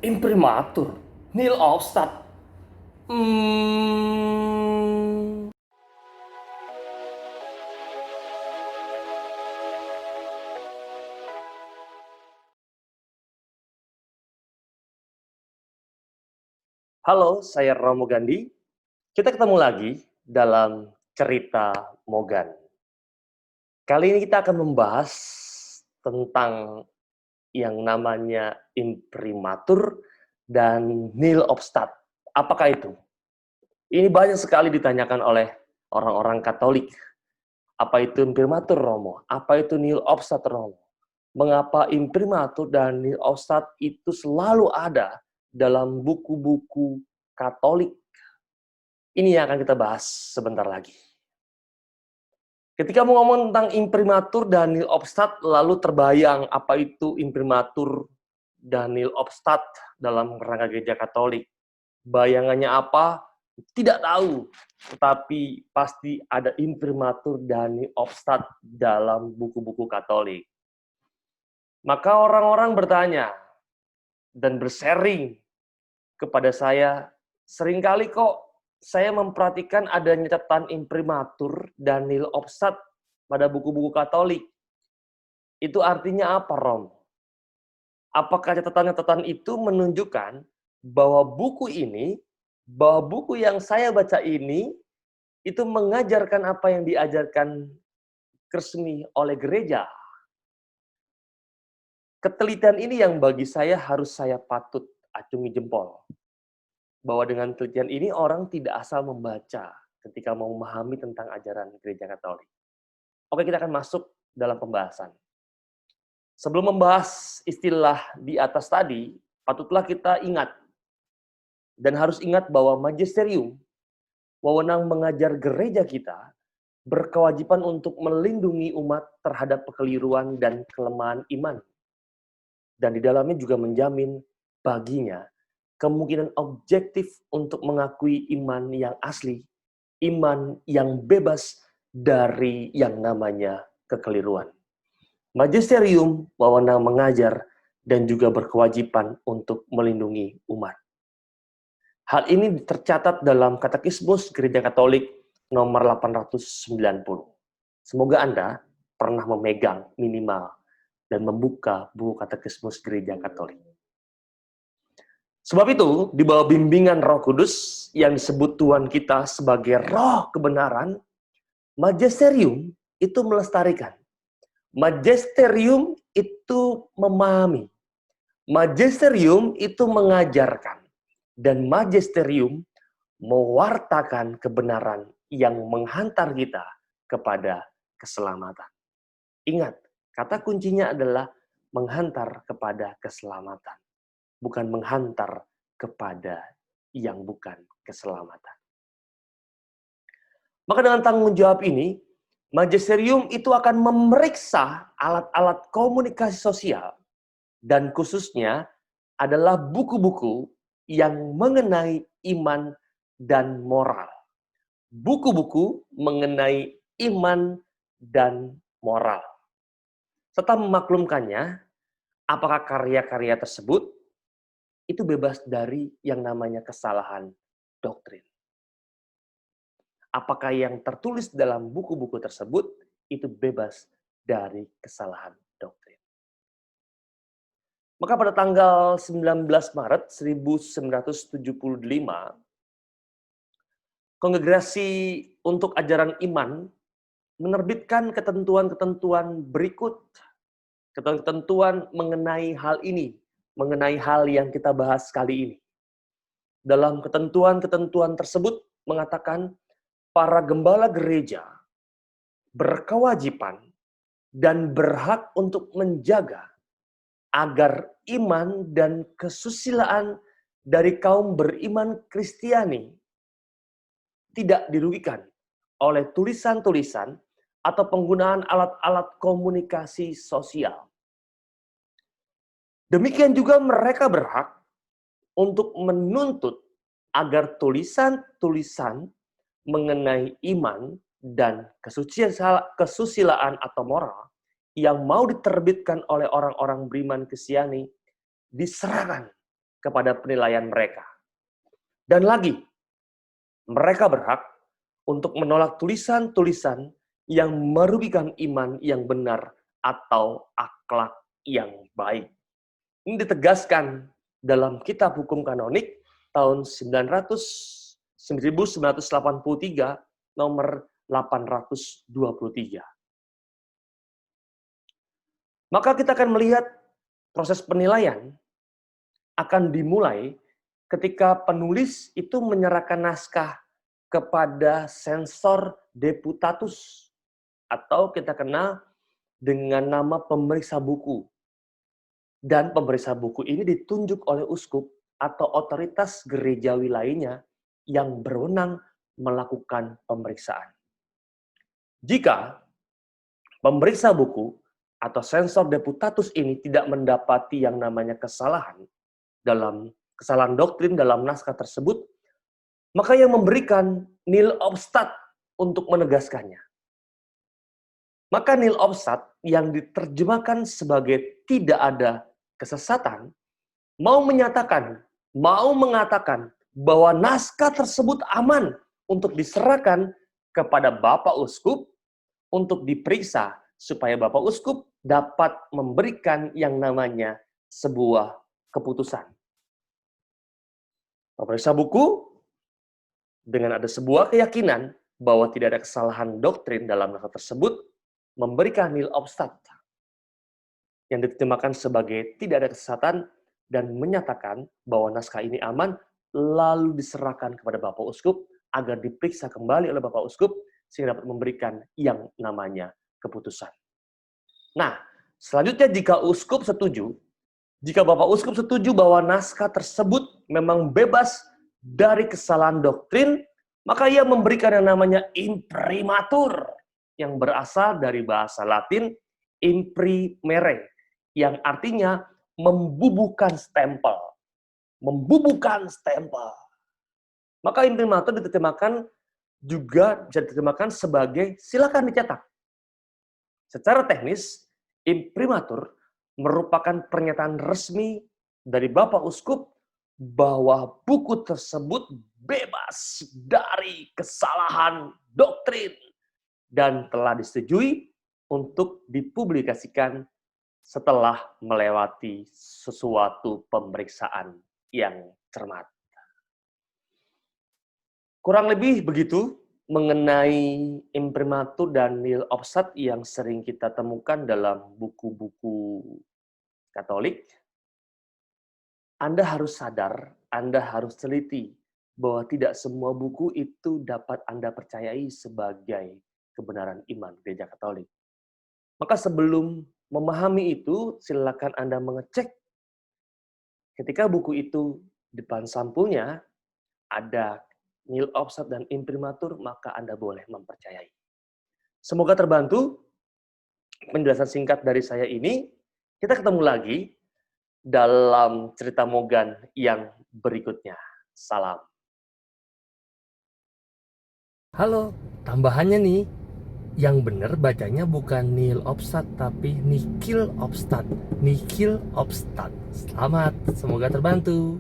Imprimatur, Neil Ostad. Hmm, Halo, saya Romo Gandhi. Kita ketemu lagi dalam cerita Mogan. Kali ini kita akan membahas tentang yang namanya imprimatur dan nil obstat. Apakah itu? Ini banyak sekali ditanyakan oleh orang-orang Katolik. Apa itu imprimatur, Romo? Apa itu nil obstat, Romo? Mengapa imprimatur dan nil obstat itu selalu ada dalam buku-buku Katolik? Ini yang akan kita bahas sebentar lagi. Ketika mau ngomong tentang imprimatur dan nil obstat, lalu terbayang apa itu imprimatur dan nil obstat dalam kerangka gereja Katolik. Bayangannya apa? Tidak tahu, tetapi pasti ada imprimatur dan nil obstat dalam buku-buku Katolik. Maka orang-orang bertanya dan bersharing kepada saya, seringkali kok saya memperhatikan adanya catatan imprimatur dan nil obstat pada buku-buku Katolik. Itu artinya apa, Rom? Apakah catatan-catatan itu menunjukkan bahwa bahwa buku yang saya baca ini, itu mengajarkan apa yang diajarkan resmi oleh gereja? Ketelitian ini yang bagi saya harus saya patut acungi jempol. Bahwa dengan penelitian ini orang tidak asal membaca ketika mau memahami tentang ajaran gereja Katolik. Oke, kita akan masuk dalam pembahasan. Sebelum membahas istilah di atas tadi, patutlah kita ingat dan harus ingat bahwa magisterium, wewenang mengajar gereja kita, berkewajiban untuk melindungi umat terhadap kekeliruan dan kelemahan iman. Dan di dalamnya juga menjamin baginya kemungkinan objektif untuk mengakui iman yang asli, iman yang bebas dari yang namanya kekeliruan. Magisterium, wewenang mengajar, dan juga berkewajiban untuk melindungi umat. Hal ini tercatat dalam Katekismus Gereja Katolik nomor 890. Semoga Anda pernah memegang minimal dan membuka buku Katekismus Gereja Katolik. Sebab itu, di bawah bimbingan Roh Kudus yang disebut Tuhan kita sebagai roh kebenaran, magisterium itu melestarikan. Magisterium itu memahami. Magisterium itu mengajarkan. Dan magisterium mewartakan kebenaran yang menghantar kita kepada keselamatan. Ingat, kata kuncinya adalah menghantar kepada keselamatan. Bukan menghantar kepada yang bukan keselamatan. Maka dengan tanggung jawab ini, magisterium itu akan memeriksa alat-alat komunikasi sosial dan khususnya adalah buku-buku yang mengenai iman dan moral. Buku-buku mengenai iman dan moral. Serta memaklumkannya, apakah karya-karya tersebut itu bebas dari yang namanya kesalahan doktrin. Apakah yang tertulis dalam buku-buku tersebut itu bebas dari kesalahan doktrin. Maka pada tanggal 19 Maret 1975, Kongregasi untuk Ajaran Iman menerbitkan ketentuan-ketentuan berikut. Ketentuan mengenai hal ini, mengenai hal yang kita bahas kali ini. Dalam ketentuan-ketentuan tersebut mengatakan para gembala gereja berkewajiban dan berhak untuk menjaga agar iman dan kesusilaan dari kaum beriman Kristiani tidak dirugikan oleh tulisan-tulisan atau penggunaan alat-alat komunikasi sosial. Demikian juga mereka berhak untuk menuntut agar tulisan-tulisan mengenai iman dan kesusilaan atau moral yang mau diterbitkan oleh orang-orang beriman Kristiani diserahkan kepada penilaian mereka. Dan lagi, mereka berhak untuk menolak tulisan-tulisan yang merugikan iman yang benar atau akhlak yang baik. Ini ditegaskan dalam Kitab Hukum Kanonik tahun 1983 nomor 823. Maka kita akan melihat proses penilaian akan dimulai ketika penulis itu menyerahkan naskah kepada sensor deputatus atau kita kenal dengan nama pemeriksa buku. Dan pemeriksa buku ini ditunjuk oleh uskup atau otoritas gerejawi lainnya yang berwenang melakukan pemeriksaan. Jika pemeriksa buku atau sensor deputatus ini tidak mendapati yang namanya kesalahan doktrin dalam naskah tersebut, maka yang memberikan nil obstat untuk menegaskannya. Maka nil obstat yang diterjemahkan sebagai tidak ada kesesatan, mau mengatakan bahwa naskah tersebut aman untuk diserahkan kepada Bapak Uskup untuk diperiksa supaya Bapak Uskup dapat memberikan yang namanya sebuah keputusan. Pemeriksa buku dengan ada sebuah keyakinan bahwa tidak ada kesalahan doktrin dalam naskah tersebut memberikan nil obstat yang diterjemahkan sebagai tidak ada kesesatan dan menyatakan bahwa naskah ini aman, lalu diserahkan kepada Bapak Uskup agar diperiksa kembali oleh Bapak Uskup sehingga dapat memberikan yang namanya keputusan. Nah, selanjutnya jika Bapak Uskup setuju bahwa naskah tersebut memang bebas dari kesalahan doktrin, maka ia memberikan yang namanya imprimatur yang berasal dari bahasa Latin imprimere, yang artinya membubuhkan stempel. Maka imprimatur juga bisa diterjemahkan sebagai silakan dicetak. Secara teknis, imprimatur merupakan pernyataan resmi dari Bapak Uskup bahwa buku tersebut bebas dari kesalahan doktrin dan telah disetujui untuk dipublikasikan setelah melewati sesuatu pemeriksaan yang cermat. Kurang lebih begitu mengenai imprimatur dan nil obstat yang sering kita temukan dalam buku-buku Katolik. Anda harus sadar, Anda harus teliti bahwa tidak semua buku itu dapat Anda percayai sebagai kebenaran iman Gereja Katolik. Maka sebelum memahami itu, silakan Anda mengecek ketika buku itu di depan sampulnya ada nil obstat dan imprimatur, maka Anda boleh mempercayai. Semoga terbantu penjelasan singkat dari saya ini. Kita ketemu lagi dalam cerita Mogan yang berikutnya. Salam. Halo, tambahannya nih. Yang benar bacanya bukan nil obstat tapi nikil obstat. Nikil obstat. Selamat, semoga terbantu.